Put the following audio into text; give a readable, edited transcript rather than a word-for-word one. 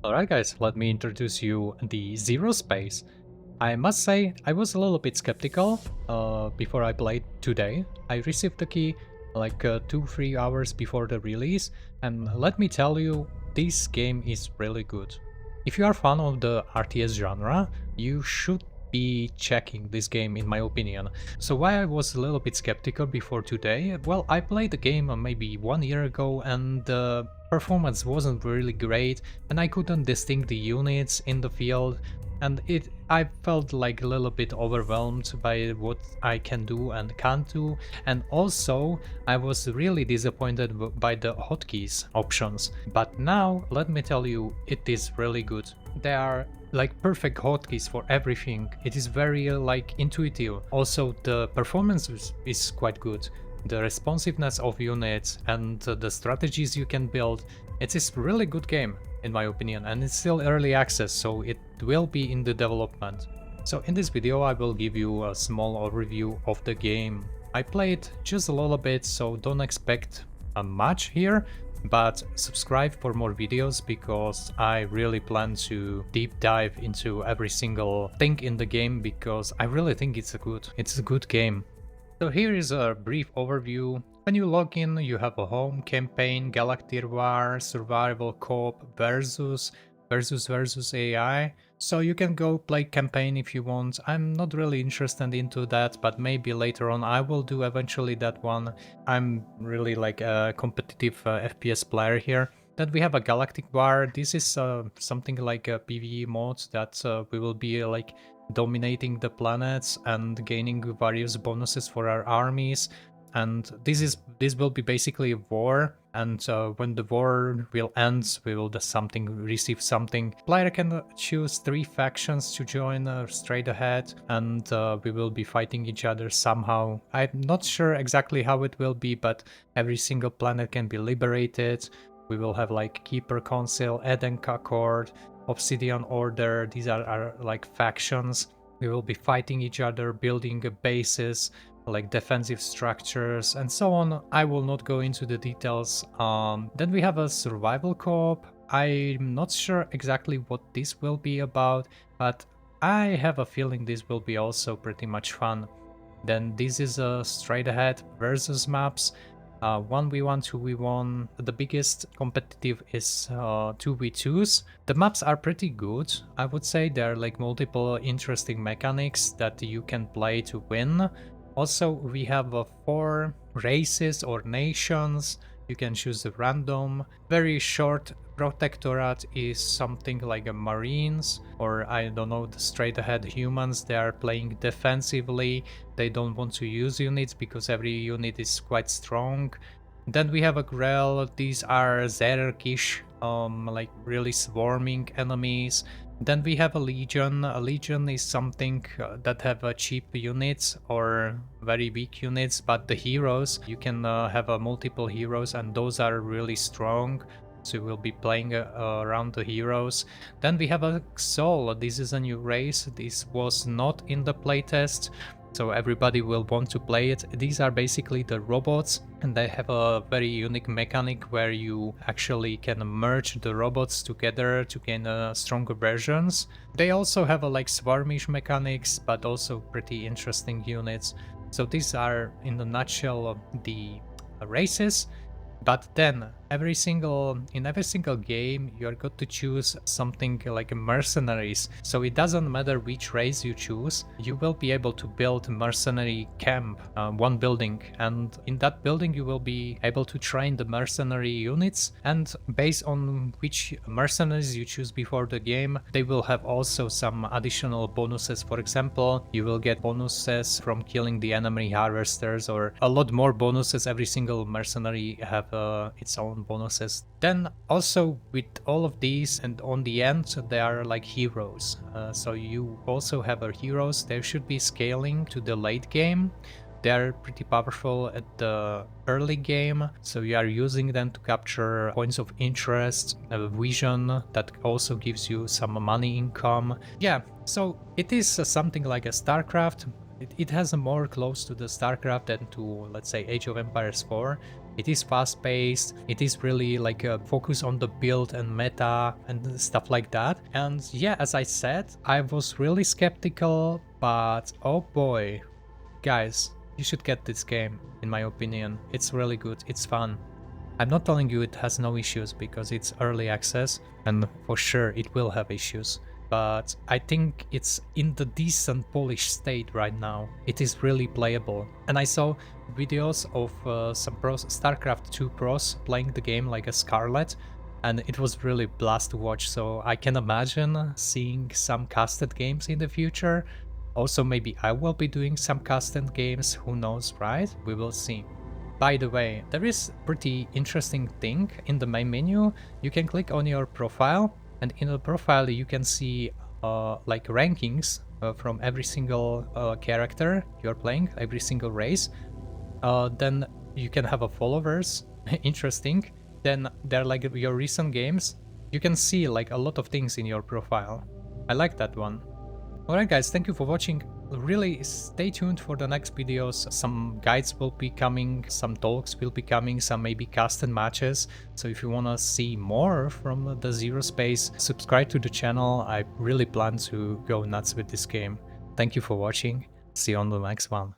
Alright guys, let me introduce you the Zero Space. I must say, I was a little bit skeptical before I played today. I received the key like 2-3 hours before the release, and let me tell you, this game is really good. If you are a fan of the RTS genre, you should be checking this game in my opinion. So why I was a little bit skeptical before today? Well, I played the game maybe 1 year ago and the performance wasn't really great and I couldn't distinguish the units in the field, and I felt like a little bit overwhelmed by what I can do and can't do, and also I was really disappointed by the hotkeys options. But now let me tell you, it is really good. They are like perfect hotkeys for everything. It is very like intuitive. Also the performance is quite good. The responsiveness of units and the strategies you can build. It is really good game in my opinion, and it's still early access, so it will be in the development. So in this video I will give you a small overview of the game. I played just a little bit, so don't expect much here, but subscribe for more videos because I really plan to deep dive into every single thing in the game because I really think it's a good game. So here is a brief overview. When you log in, you have a home, campaign, Galactic War, survival co-op, versus AI. So you can go play campaign if you want. I'm not really interested into that, but maybe later on I will do eventually that one. I'm really like a competitive FPS player here. Then we have a Galactic War. This is something like a PvE mode that we will be like dominating the planets and gaining various bonuses for our armies. And this will be basically a war, and when the war will end, we will receive something. Player can choose 3 factions to join straight ahead, and we will be fighting each other somehow. I'm not sure exactly how it will be, but every single planet can be liberated. We will have like Keeper Council, Eden Accord, Obsidian Order. These are our like factions. We will be fighting each other, building bases, like defensive structures and so on. I will not go into the details. Then we have a survival co-op. I'm not sure exactly what this will be about, but I have a feeling this will be also pretty much fun. Then this is a straight ahead versus maps. 1v1, 2v1. The biggest competitive is 2v2s. The maps are pretty good, I would say. There are like multiple interesting mechanics that you can play to win. Also, we have 4 races or nations. You can choose a random. Very short protectorate is something like a Marines, or I don't know, the straight ahead humans. They are playing defensively. They don't want to use units because every unit is quite strong. Then we have a Grell. These are Zergish, like really swarming enemies. Then we have a Legion. A Legion is something that have cheap units or very weak units, but the heroes, you can have multiple heroes and those are really strong. So we'll be playing around the heroes. Then we have a Soul. This is a new race. This was not in the playtest, so everybody will want to play it. These are basically the robots, and they have a very unique mechanic where you actually can merge the robots together to gain stronger versions. They also have a like swarmish mechanics, but also pretty interesting units. So these are in a nutshell the races. But then in every single game you are going to choose something like a mercenaries. So it doesn't matter which race you choose, you will be able to build mercenary camp, one building, and in that building you will be able to train the mercenary units, and based on which mercenaries you choose before the game, they will have also some additional bonuses. For example, you will get bonuses from killing the enemy harvesters, or a lot more bonuses. Every single mercenary have its own bonuses. Then also with all of these, and on the end they are like heroes, so you also have heroes. They should be scaling to the late game. They are pretty powerful at the early game, so you are using them to capture points of interest, a vision that also gives you some money income. Yeah, so it is something like a StarCraft. It has a more close to the StarCraft than to, let's say, Age of Empires 4. It is fast paced, it is really like a focus on the build and meta and stuff like that. And yeah, as I said, I was really skeptical, but oh boy, guys, you should get this game, in my opinion. It's really good, it's fun. I'm not telling you it has no issues because it's early access and for sure it will have issues. But I think it's in the decent polished state right now. It is really playable. And I saw videos of some pros, StarCraft 2 pros playing the game like a Scarlet, and it was really blast to watch. So I can imagine seeing some casted games in the future. Also, maybe I will be doing some casted games, who knows, right? We will see. By the way, there is a pretty interesting thing in the main menu. You can click on your profile, and in the profile you can see like rankings from every single character you're playing, every single race. Then you can have a followers, interesting. Then there are like your recent games. You can see like a lot of things in your profile. I like that one. Alright guys, thank you for watching. Really stay tuned for the next videos. Some guides will be coming, some talks will be coming, some maybe custom matches. So if you wanna see more from the Zero Space, subscribe to the channel. I really plan to go nuts with this game. Thank you for watching. See you on the next one.